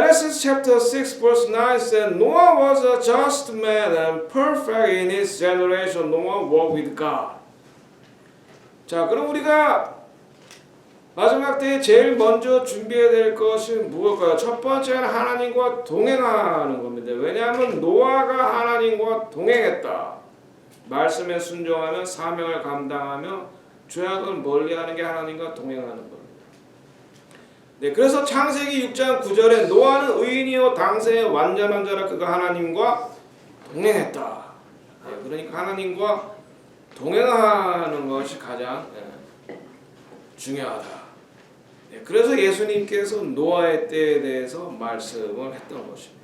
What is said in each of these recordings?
Genesis chapter 6 verse 9 said, Noah was a just man and perfect in his generation. Noah walked with God. 자, 그럼 우리가 마지막 때에 제일 먼저 준비해야 될 것이 무엇일까요? 첫 번째는 하나님과 동행하는 겁니다. 왜냐하면 노아가 하나님과 동행했다. 말씀에 순종하며 사명을 감당하며 죄악을 멀리하는 게 하나님과 동행하는 겁니다. 네, 그래서 창세기 6장 9절에 노아는 의인이요 당세의 완전한 자라 그가 하나님과 동행했다. 네, 그러니까 하나님과 동행하는 것이 가장 중요하다. 네, 그래서 예수님께서 노아의 때에 대해서 말씀을 했던 것입니다.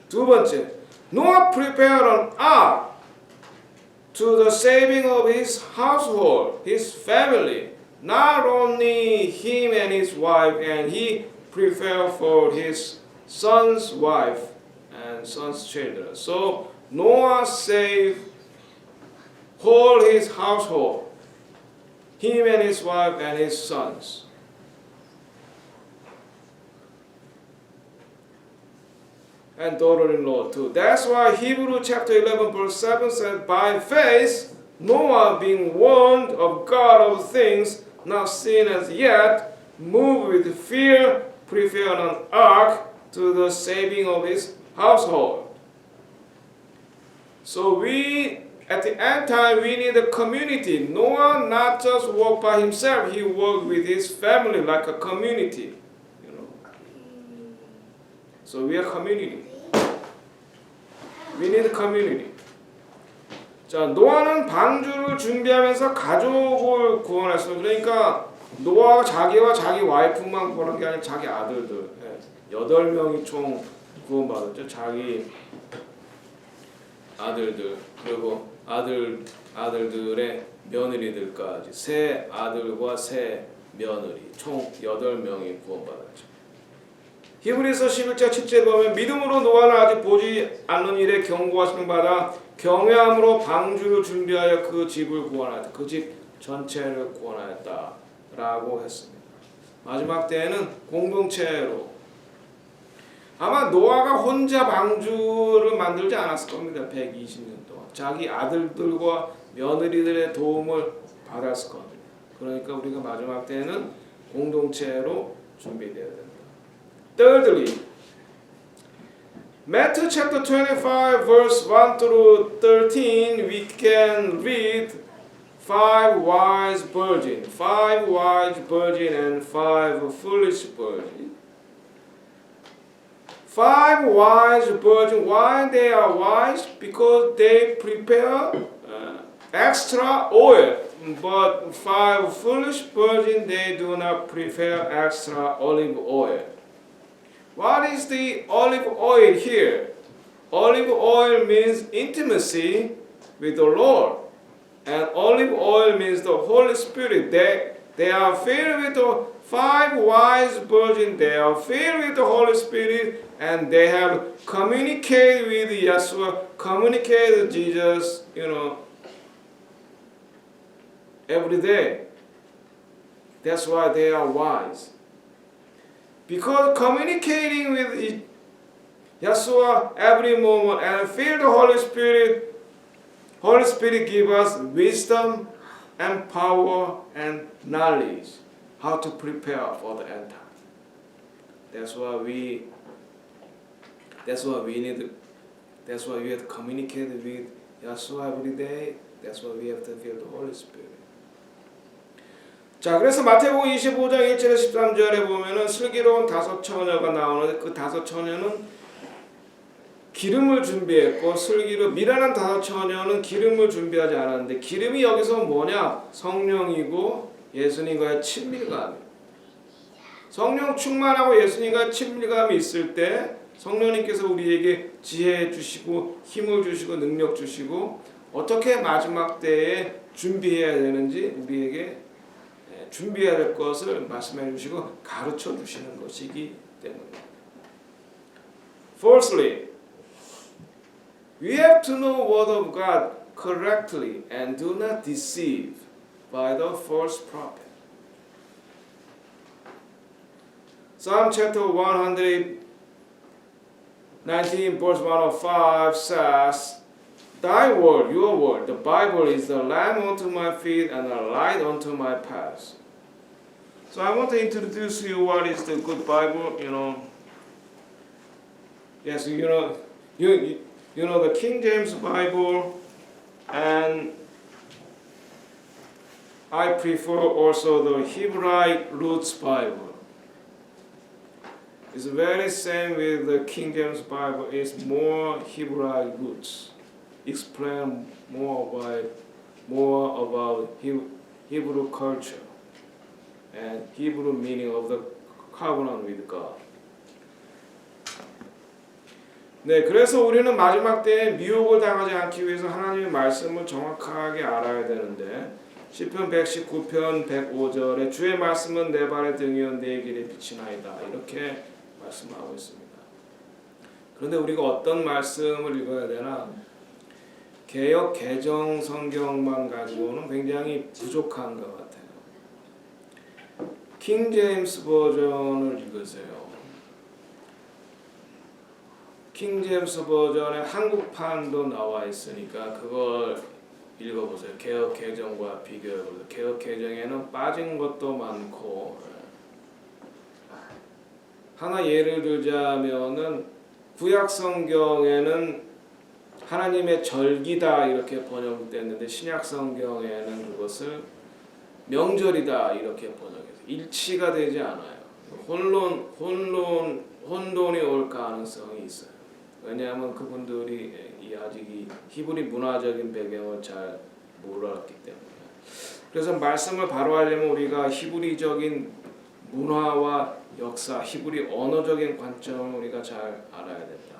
두 번째, Noah prepared an ark to the saving of his household, his family. Not only him and his wife, and he prepared for his son's wife and son's children. So Noah saved whole his household, him and his wife and his sons. And daughter-in-law too. That's why Hebrew chapter 11 verse 7 said, by faith Noah, being warned of God of things not seen as yet, moved with fear, prepared an ark to the saving of his household. So at the end time, we need a community. Noah not just walked by himself, he walked with his family like a community. You know. So we are community. We need a community. 자, 노아는 방주를 준비하면서 가족을 구원했어요. 그러니까 노아가 자기와 자기 와이프만 구원한 게 아니라 자기 아들들 8명이 총 구원받았죠. 자기 아들들 그리고 아들들의 며느리들까지 세 아들과 세 며느리 총 8명이 구원받았죠. 히브리서 11장 7절 보면 믿음으로 노아는 아직 보지 않는 일에 경고하심을 받아 경외함으로 방주를 준비하여 그 집을 구원하였다. 그 집 전체를 구원하였다라고 했습니다. 마지막 때에는 공동체로 아마 노아가 혼자 방주를 만들지 않았을 겁니다. 120년 동안 자기 아들들과 며느리들의 도움을 받았을 겁니다. 그러니까 우리가 마지막 때에는 공동체로 준비되어야 됩니다. Thirdly, Matthew chapter 25 verse 1 through 13 we can read 5 wise virgins and 5 foolish virgins. 5 wise virgins, why they are wise? Because they prepare extra oil. But 5 foolish virgins, they do not prepare extra olive oil. What is the olive oil here? Olive oil means intimacy with the Lord. And olive oil means the Holy Spirit. They are filled with the 5 wise virgins. They are filled with the Holy Spirit. And they have communicated with Yeshua, communicated with Jesus, every day. That's why they are wise. Because communicating with Yeshua every moment and feel the Holy Spirit gives us wisdom and power and knowledge how to prepare for the end time. That's why we have to communicate with Yeshua every day. That's why we have to feel the Holy Spirit. 자, 그래서 마태복음 25장 1절에 13절에 보면은 슬기로운 5 처녀가 나오는데 그 5 처녀는 기름을 준비했고 미련한 5 처녀는 기름을 준비하지 않았는데 기름이 여기서 뭐냐? 성령이고 예수님과의 친밀감. 성령 충만하고 예수님과의 친밀감이 있을 때 성령님께서 우리에게 지혜 주시고 힘을 주시고 능력 주시고 어떻게 마지막 때에 준비해야 되는지 우리에게 준비해야 될 것을 말씀해 주시고 가르쳐 주시는 것이기 때문입니다. Fourthly, we have to know the word of God correctly and do not deceive by the false prophet. Psalm chapter 19 verse 105 says, Thy word, your word, the Bible is a lamp unto my feet and a light unto my path. So I want to introduce you what is the good Bible, Yes, you know the King James Bible, and I prefer also the Hebraic Roots Bible. It's very same with the King James Bible. It's more Hebraic roots. Explain more about Hebrew culture and Hebrew meaning of the covenant with God. 네, 그래서 우리는 마지막 때에 미혹을 당하지 않기 위해서 하나님의 말씀을 정확하게 알아야 되는데 시편 119편 105절에 주의 말씀은 내 발의 등이요 내 길의 빛이나이다 이렇게 말씀하고 있습니다. 그런데 우리가 어떤 말씀을 읽어야 되나? 개역 개정 성경만 가지고는 굉장히 부족한 것 같아요. 킹 제임스 버전을 읽으세요. 킹 제임스 버전의 한국판도 나와 있으니까 그걸 읽어보세요. 개역 개정과 비교해보세요. 개역 개정에는 빠진 것도 많고 하나 예를 들자면은 구약 성경에는 하나님의 절기다 이렇게 번역됐는데 신약 성경에는 그것을 명절이다 이렇게 번역해서 일치가 되지 않아요. 혼돈이 올 가능성이 있어요. 왜냐하면 그분들이 아직 히브리 문화적인 배경을 잘 몰랐기 때문에. 그래서 말씀을 바로 하려면 우리가 히브리적인 문화와 역사, 히브리 언어적인 관점을 우리가 잘 알아야 된다.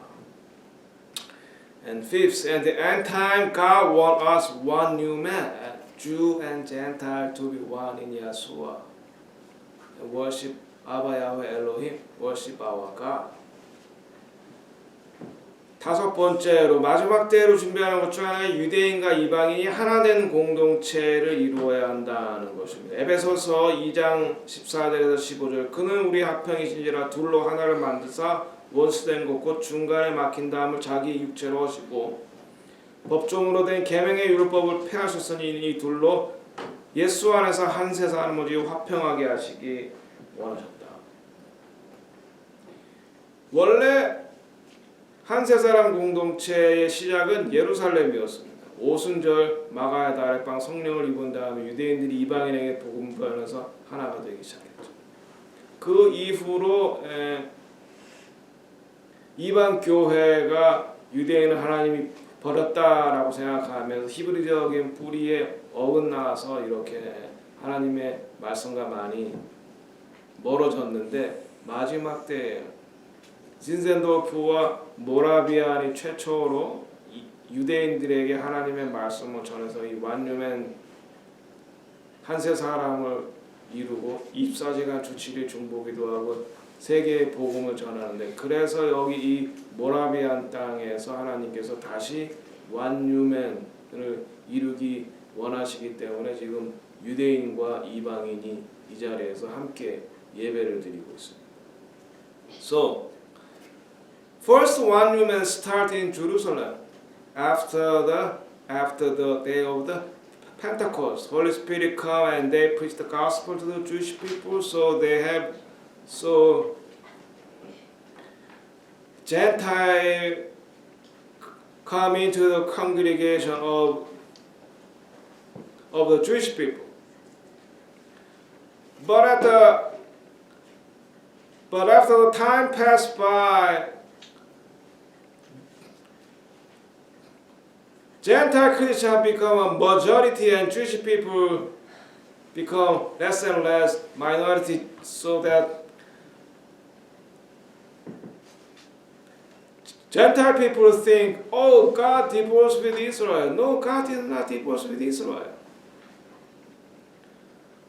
And fifth, at the end time, God wants us one new man, Jew and Gentile, to be one in Yeshua. And worship Abba Yahweh Elohim, worship our God. 다섯 번째로 마지막 때로 준비하는 것 중 하나는 유대인과 이방인이 하나 된 공동체를 이루어야 한다는 것입니다. 에베소서 2장 14절에서 15절 그는 우리 합형이신지라 둘로 하나를 만드사 원수된 것 곧 중간에 막힌 담을 자기 육체로 하시고 법종으로 된 계명의 율법을 폐하셨으니 이 둘로 예수 안에서 한 세상을 모두 화평하게 하시기 원하셨다. 원래 한 세 사람 공동체의 시작은 예루살렘이었습니다. 오순절 마가야 다락방 성령을 입은 다음에 유대인들이 이방인에게 복음을 전해서 하나가 되기 시작했죠. 그 이후로 이방 교회가 유대인을 하나님이 버렸다라고 생각하면서 히브리적인 뿌리에 어긋나서 이렇게 하나님의 말씀과 많이 멀어졌는데 마지막 때에 진센도르프와 모라비안이 최초로 유대인들에게 하나님의 말씀을 전해서 이 완유맨 한세 사람을 이루고 24시간 주 7일 중보기도 하고 세계의 복음을 전하는데 그래서 여기 이 모라비안 땅에서 하나님께서 다시 완유맨을 이루기 원하시기 때문에 지금 유대인과 이방인이 이 자리에서 함께 예배를 드리고 있습니다. So first one human start in Jerusalem after the day of the Pentecost. Holy Spirit come and they preach the gospel to the Jewish people. So Gentile come into the congregation of the Jewish people. But after the time passed by, Gentile Christians become a majority and Jewish people become less and less minority, so that Gentile people think, oh, God divorced with Israel. No, God did not divorce with Israel.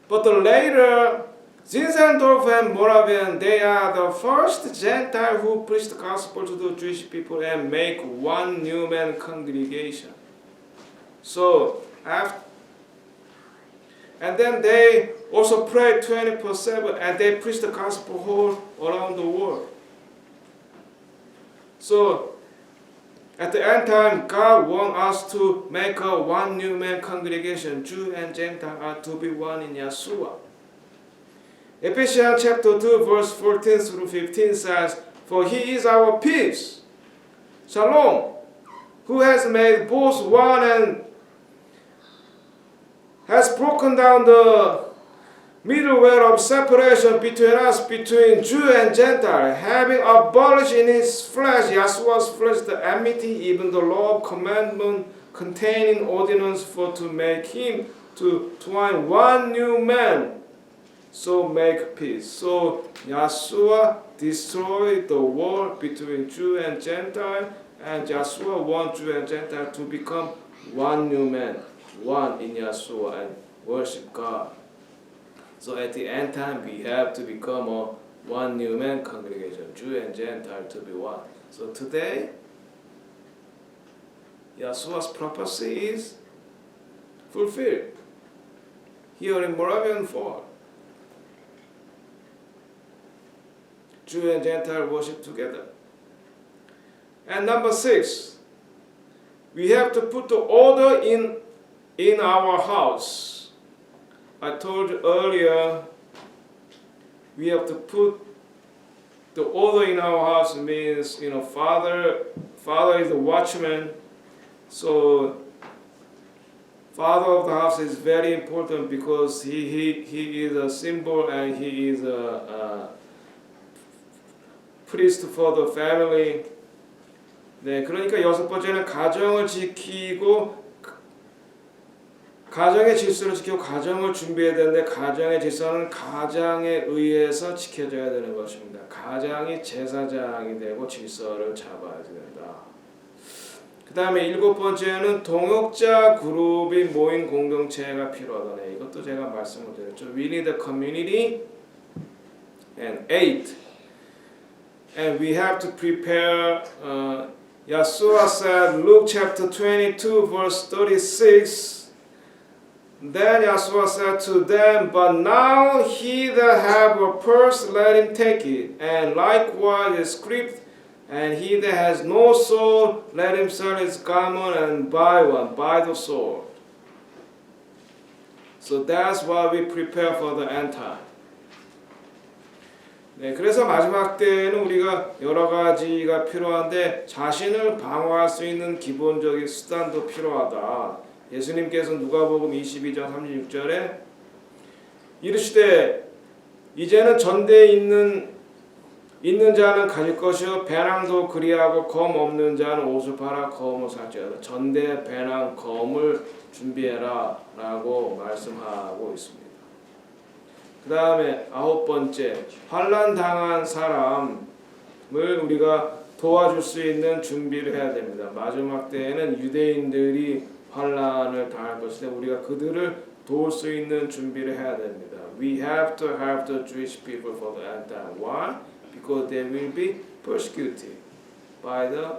But later, Zinzendorf and Moravian, they are the first Gentile who preach the gospel to the Jewish people and make one new man congregation. So, and then they also pray 24/7 and they preach the gospel all around the world. So at the end time, God wants us to make a one new man congregation. Jew and Gentile are to be one in Yeshua. Ephesians chapter 2 verse 14 through 15 says, "For he is our peace, Shalom, who has made both one and has broken down the middleware of separation between us, between Jew and Gentile, having abolished in his flesh, Yeshua's flesh, the enmity, even the law of commandment containing ordinance, for to make him to twine one new man, so make peace." So Yeshua destroyed the wall between Jew and Gentile, and Yeshua wants Jew and Gentile to become one new man, one in Yeshua, and worship God. So at the end time, we have to become a one new man congregation, Jew and Gentile to be one. So today, Yeshua's prophecy is fulfilled here in Moravian Fall. Jew and Gentile worship together. And number 6, we have to put the order in our house. I told you earlier, we have to put the order in our house. Means, father is the watchman. So father of the house is very important because he is a symbol and he is a priest for the family. 네, 그러니까 6번째는 가정을 지키고 가정의 질서를 지키고 가정을 준비해야 되는데 가정의 질서는 가장에 의해서 지켜져야 되는 것입니다. 가장이 제사장이 되고 질서를 잡아야 된다. 그 다음에 7번째는 동역자 그룹이 모인 공동체가 필요하다네. 이것도 제가 말씀을 드렸죠. We need a community. And 8. And we have to prepare. Yeshua said, Luke chapter 22 verse 36. Then Yeshua said to them, "But now he that have a purse, let him take it, and likewise a scrip, and he that has no sword, let him sell his garment and buy one, buy the sword." So that's why we prepare for the end time. 네, 그래서 마지막 때에는 우리가 여러 가지가 필요한데 자신을 방어할 수 있는 기본적인 수단도 필요하다. 예수님께서 누가복음 22장 36절에 이르시되 이제는 전대에 있는 자는 가질 것이요 배낭도 그리하고 검 없는 자는 옷을 팔아 검을 살지어다. 전대, 배낭, 검을 준비해라 라고 말씀하고 있습니다. 그 다음에 9번째, 환난 당한 사람을 우리가 도와줄 수 있는 준비를 해야 됩니다. 마지막 때에는 유대인들이 환난을 당할 것인데 우리가 그들을 도울 수 있는 준비를 해야 됩니다. We have to help the Jewish people for the end time. Why? Because they will be persecuted by the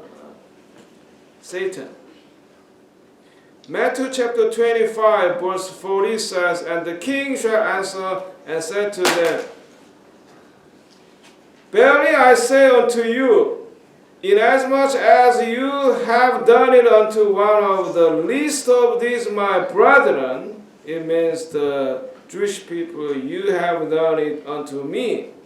Satan. Matthew chapter 25 verse 40 says, "And the king shall answer and said to them, Verily I say unto you, inasmuch as you have done it unto one of the least of these my brethren," it means the Jewish people, "you have done it unto me."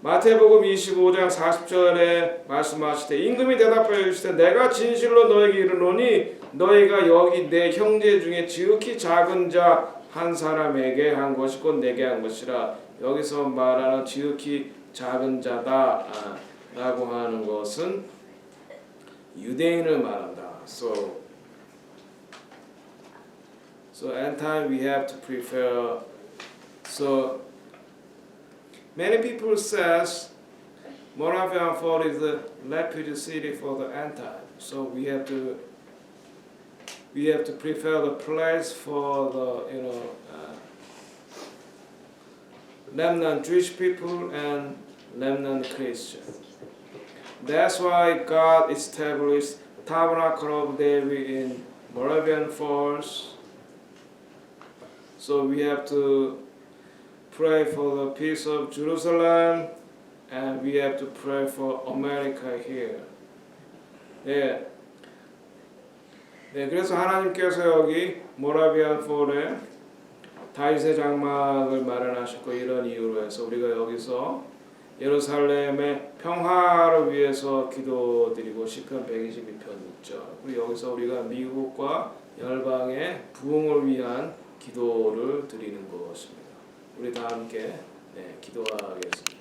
마태복음 25장 40절에 말씀하시되 임금이 대답하여 이르시되 내가 진실로 너에게 이르노니 너희가 여기 내 형제 중에 지극히 작은 자 한 사람에게 한 것이 곧 내게 한 것이라. 여기서 말하는 지극히 작은 자다 라고 하는 것은 유대인을 말한다. So end time we have to prepare. So many people says Moravian Fall is the refuge city for the end time. So we have to prepare the place for the remnant Jewish people and remnant Christians. That's why God established Tabernacle of David in Moravian Falls. So we have to pray for the peace of Jerusalem and we have to pray for America here. 네. 네, 그래서 하나님께서 여기 모라비안 폴에 다윗의 장막을 마련하셨고 이런 이유로 해서 우리가 여기서 예루살렘의 평화를 위해서 기도드리고 시편 122편 6절 그리고 여기서 우리가 미국과 열방의 부흥을 위한 기도를 드리는 것입니다. 우리 다 함께 기도하겠습니다.